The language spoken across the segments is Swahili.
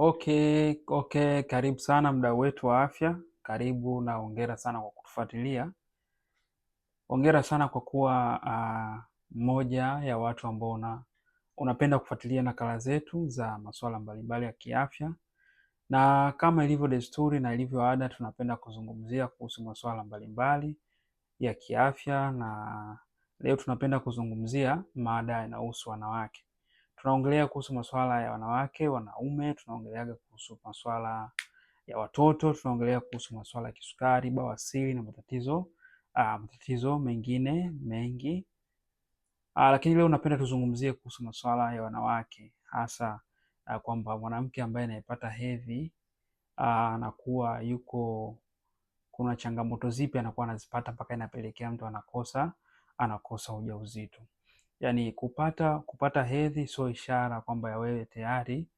Okay, karibu sana mdau wetu wa afya. Karibu na hongera sana kwa kutufuatilia. Hongera sana kwa kuwa mmoja ya watu ambao unapenda kufuatilia nakala zetu za masuala mbalimbali ya kiafya, na kama ilivyo desturi na ilivyo ada, tunapenda kuzungumzia kuhusu masuala mbalimbali ya kiafya, na leo tunapenda kuzungumzia mada inayohusu wanawake. Tunaongelea kuhusu masuala ya wanawake, wanaume, tunaongelea kuhusu masuala ya watoto, tunaongelea kuhusu masuala ya kisukari, bawasiri na matatizo mengine mengi. Lakini leo napenda tuzungumzie kuhusu masuala ya wanawake, hasa kwamba mwanamke ambaye anayepata hedhi anakuwa kuna changamoto zipi anakuwa anazipata mpaka inapelekea mtu anakosa ujauzito. Yaani kupata hedhi sio ishara kwamba wewe tayari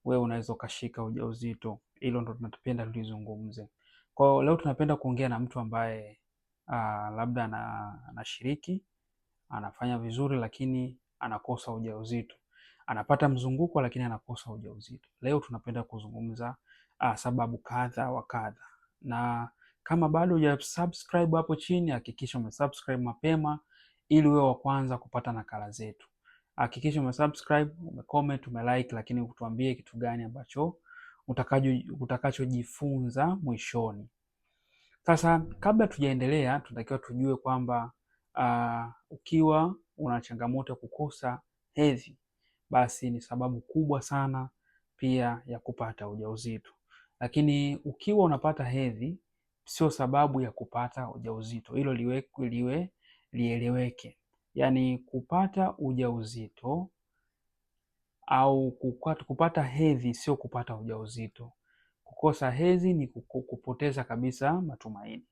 unaweza ukashika ujauzito. Hilo ndo tunapenda tulizungumze. Kwa hiyo leo tunapenda kuongea na mtu ambaye labda anashiriki, anafanya vizuri lakini anakosa ujauzito. Anapata mzunguko lakini anakosa ujauzito. Leo tunapenda kuzungumza sababu kadha wa kadha. Na kama bado hujasubscribe hapo chini, hakikisha umesubscribe mapema ili uwe wa kwanza kupata nakala zetu. Hakikisha umesubscribe, umecomment, umelike, lakini utuambie kitu gani ambacho utakachojifunza mwishoni. Sasa kabla tujaendelea, tunatakiwa tujue kwamba ukiwa una changamoto ya kukosa hedhi, basi ni sababu kubwa sana pia ya kupata ujauzito. Lakini ukiwa unapata hedhi sio sababu ya kupata ujauzito. Hilo lieleweke. Yaani kupata ujauzito au kupata hedhi sio kupata ujauzito. Kukosa hedhi ni kupoteza kabisa matumaini.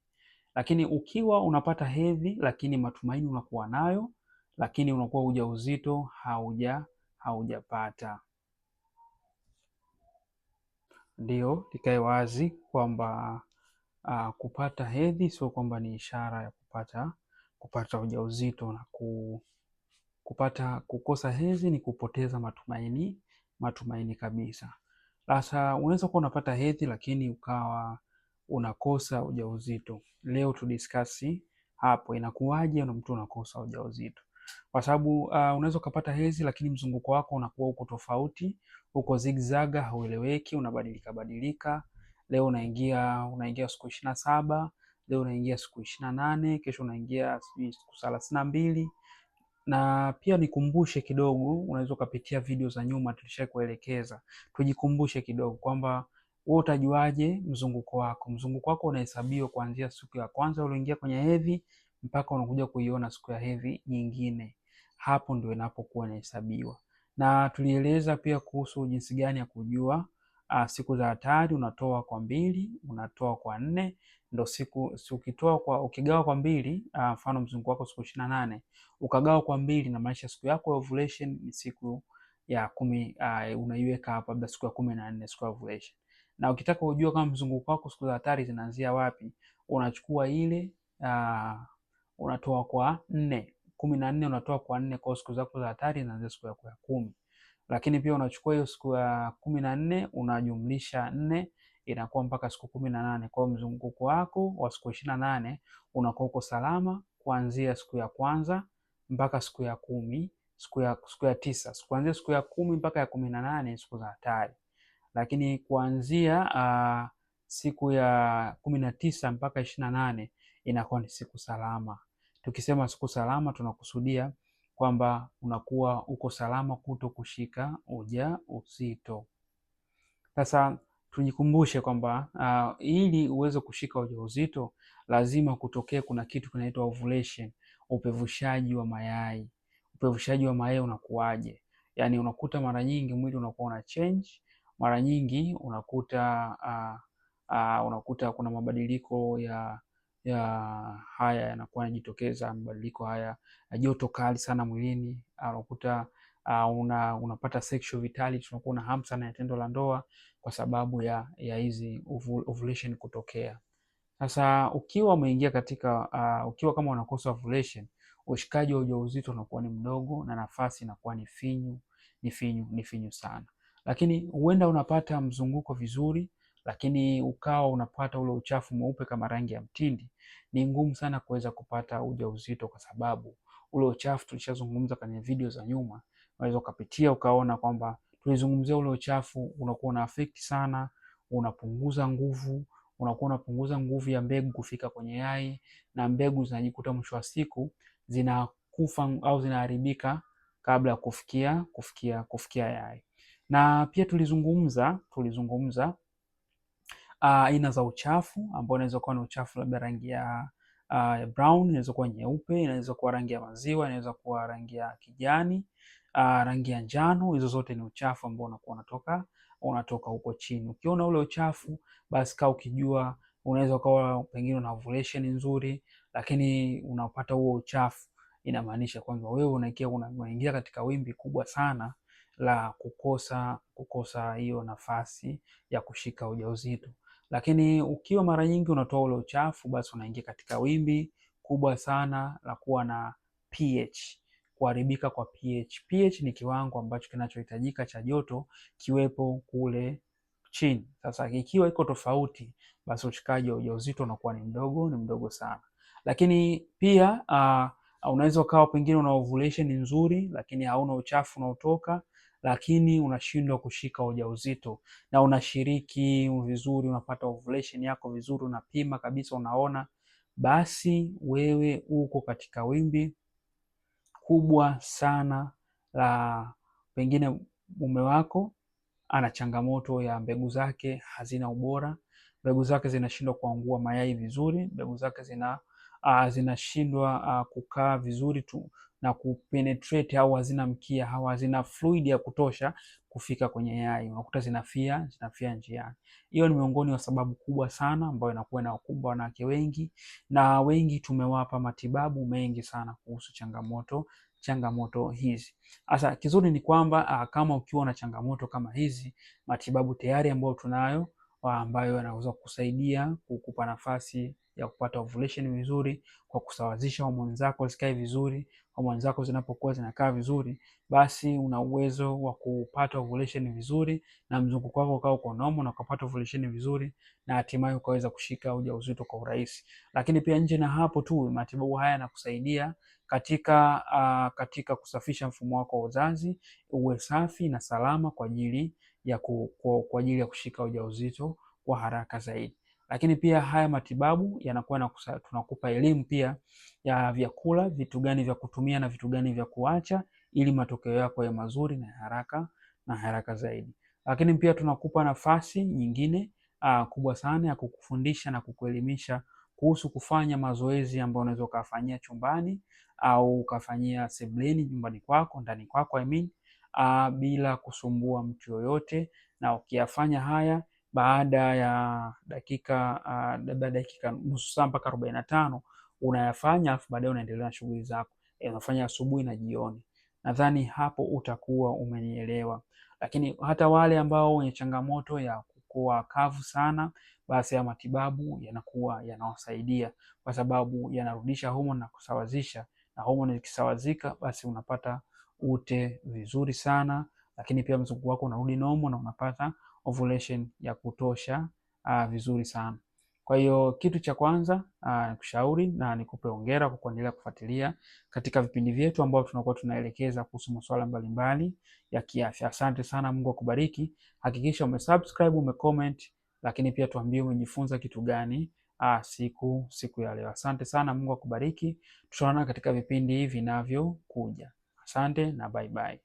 Lakini ukiwa unapata hedhi lakini matumaini unakuwa nayo, lakini unakuwa ujauzito haujapata. Ndio likae wazi kwamba kupata hedhi sio kwamba ni ishara ya kupata ujauzito, na kukosa hedhi ni kupoteza matumaini kabisa. Sasa unaweza kuwa unapata hedhi lakini ukawa unakosa ujauzito. Leo tudiskasi hapo inakuwaje na mtu unakosa ujauzito. Kwa sababu unaweza ukapata hedhi lakini mzunguko wako unakuwa uko tofauti, uko zigzaga, haueleweki, unabadilika. Leo unaingia siku 27, leo unaingia siku 28, kesho unaingia siku 32. Na pia nikumbushe kidogo, unaweza ukapitia video za nyuma tulishakuelekeza. Tujikumbushe kidogo kwamba wewe utajuaje mzunguko wako. Mzunguko wako unahesabiwa kuanzia siku ya kwanza ulioingia kwenye hedhi mpaka unakuja kuiona siku ya hedhi nyingine. Hapo ndio inapokuwa inahesabiwa. Na tulieleza pia kuhusu jinsi gani ya kujua siku za hatari. Unatoa kwa 2, unatoa kwa 4. Ndo ukigawa kwa 2, mfano mzunguko wako siku 28, ukagawa kwa 2 na maisha siku yako ya ovulation ni siku ya 10. Unaiweka hapa labda siku ya 14, siku ya ovulation. Na ukitaka kujua kama mzunguko wako siku za hatari zinaanzia wapi, unachukua ile unatoa kwa 4, 14 unatoa kwa 4, kwa siku zako za hatari zinaanzia siku yako ya 10. Lakini pia unachukua hiyo siku ya 14 unajumlisha 4, inakuwa mpaka siku 18. Kwa mzunguko wako wa siku 28 unakuwa uko salama kuanzia siku ya kwanza mpaka siku ya 10, siku ya 9. Kuanzia siku ya 10 mpaka ya 18 siku za hatari. Lakini kuanzia siku ya 19 mpaka 28 inakuwa ni siku salama. Tukisema siku salama tunakusudia kwamba unakuwa uko salama kuto kushika ujauzito. Sasa tujikumbushe kwamba ili uweze kushika ujauzito lazima kutokee kuna kitu kinaitwa ovulation, upevushaji wa mayai. Upevushaji wa mayai unakuwaje? Yaani unakuta mara nyingi mwili unakuwa una change, mara nyingi unakuta kuna mabadiliko ya haya yanakuwa yanajitokeza, mabadiliko haya ya joto kali sana mwilini. Unakuta unapata sexual vitality, unakuwa na hamu sana ya tendo la ndoa kwa sababu ya hizi ovulation kutokea. Sasa ukiwa kama unakosa ovulation, ushikaji wa ujauzito unakuwa ni mdogo na nafasi inakuwa ni finyu sana. Lakini huenda unapata mzunguko vizuri, lakini ukawa unapata ule uchafu mweupe kama rangi ya mtindi, ni ngumu sana kuweza kupata ujauzito, kwa sababu ule uchafu tulishazungumza kwenye video za nyuma, unaweza ukapitia ukaona kwamba tulizungumzia ule uchafu unakuwa una affect sana, unapunguza nguvu, unapunguza nguvu ya mbegu kufika kwenye yai, na mbegu zinajikuta mwisho wa siku zinakufa au zinaharibika kabla ya kufikia yai. Na pia tulizungumza aina za uchafu ambao inaweza kuwa ni uchafu labda rangi ya brown, inaweza kuwa nyeupe, inaweza kuwa rangi ya maziwa, inaweza kuwa rangi ya kijani, rangi ya njano. Hizo zote ni uchafu ambao unakuwa unatoka huko chini. Ukiona ule uchafu, basi kaa ukijua unaweza ukawa pengine una ovulation nzuri, lakini unapata huo uchafu, inamaanisha kwamba wewe unaingia katika wimbi kubwa sana la kukosa hiyo nafasi ya kushika ujauzito. Lakini ukiwa mara nyingi unatoa ule uchafu, basi unaingia katika wimbi kubwa sana la kuwa na pH, kuharibika kwa pH. pH ni kiwango ambacho kinachohitajika cha joto kiwepo kule chini. Sasa ikiwa iko tofauti, basi ushikaji wa ujauzito unakuwa ni mdogo sana. Lakini pia unaweza ukawa pengine una ovulation nzuri, lakini hauna uchafu unaotoka, lakini unashindwa kushika ujauzito, na unashiriki vizuri, unapata ovulation yako vizuri, unapima kabisa, unaona, basi wewe uko katika wimbi kubwa sana la pengine mume wako ana changamoto ya mbegu zake hazina ubora, mbegu zake zinashindwa kuangua mayai vizuri, mbegu zake zinashindwa kukaa vizuri tu na kupenetrate, au hazina mkia au hazina fluid ya kutosha kufika kwenye yai, unakuta zinafia njiani. Hiyo ni miongoni wa sababu kubwa sana ambayo inakuwa inawakumba wanawake wengi, na wengi tumewapa matibabu mengi sana kuhusu changamoto hizi. Sasa kizuri ni kwamba kama ukiwa na changamoto kama hizi, matibabu tayari ambayo tunayo, ambayo yanaweza kusaidia kukupa nafasi ya kupata ovulation vizuri, kwa kusawazisha homoni zako zikae vizuri. Homoni zako zinapokuwa zinakaa vizuri, basi una uwezo wa kupata ovulation vizuri, na mzunguko wako ukawa uko normal, na ukapata ovulation vizuri, na hatimaye ukaweza kushika ujauzito kwa urahisi. Lakini pia nje na hapo tu, matibabu haya yanakusaidia katika kusafisha mfumo wako wa uzazi uwe safi na salama kwa ajili ya kushika ujauzito kwa haraka zaidi. Lakini pia haya matibabu yanakuwa tunakupa elimu pia ya vyakula, vitu gani vya kutumia na vitu gani vya kuacha, ili matokeo yako ya mazuri na haraka zaidi. Lakini pia tunakupa nafasi nyingine kubwa sana ya kukufundisha na kukuelimisha kuhusu kufanya mazoezi ambayo unaweza ukafanyia chumbani au ukafanyia sebuleni nyumbani kwako, ndani kwako bila kusumbua mtu yoyote. Na ukiyafanya haya baada ya dakika nusu saa mpaka 45 unayafanya, alafu baadaye unaendelea na shughuli zako. Unafanya asubuhi na jioni. Nadhani hapo utakuwa umenielewa. Lakini hata wale ambao wenye changamoto ya kukua kavu sana, basi ya matibabu yanakuwa yanawasaidia, kwa sababu yanarudisha homoni na kusawazisha, na homoni zikisawazika, basi unapata ute vizuri sana, lakini pia mzunguko wako unarudi normal na unapata ovulation ya kutosha vizuri sana. Kwa hiyo kitu cha kwanza nikushauri na nikupe hongera kwa kuendelea kufuatilia katika vipindi vyetu ambao tunakuwa tunaelekeza kuhusu masuala mbalimbali ya kiafya. Asante sana, Mungu akubariki. Hakikisha umesubscribe, umecomment, lakini pia tuambie umejifunza kitu gani siku ya leo. Asante sana, Mungu akubariki. Tutaonana katika vipindi vinavyokuja. Asante na bye bye.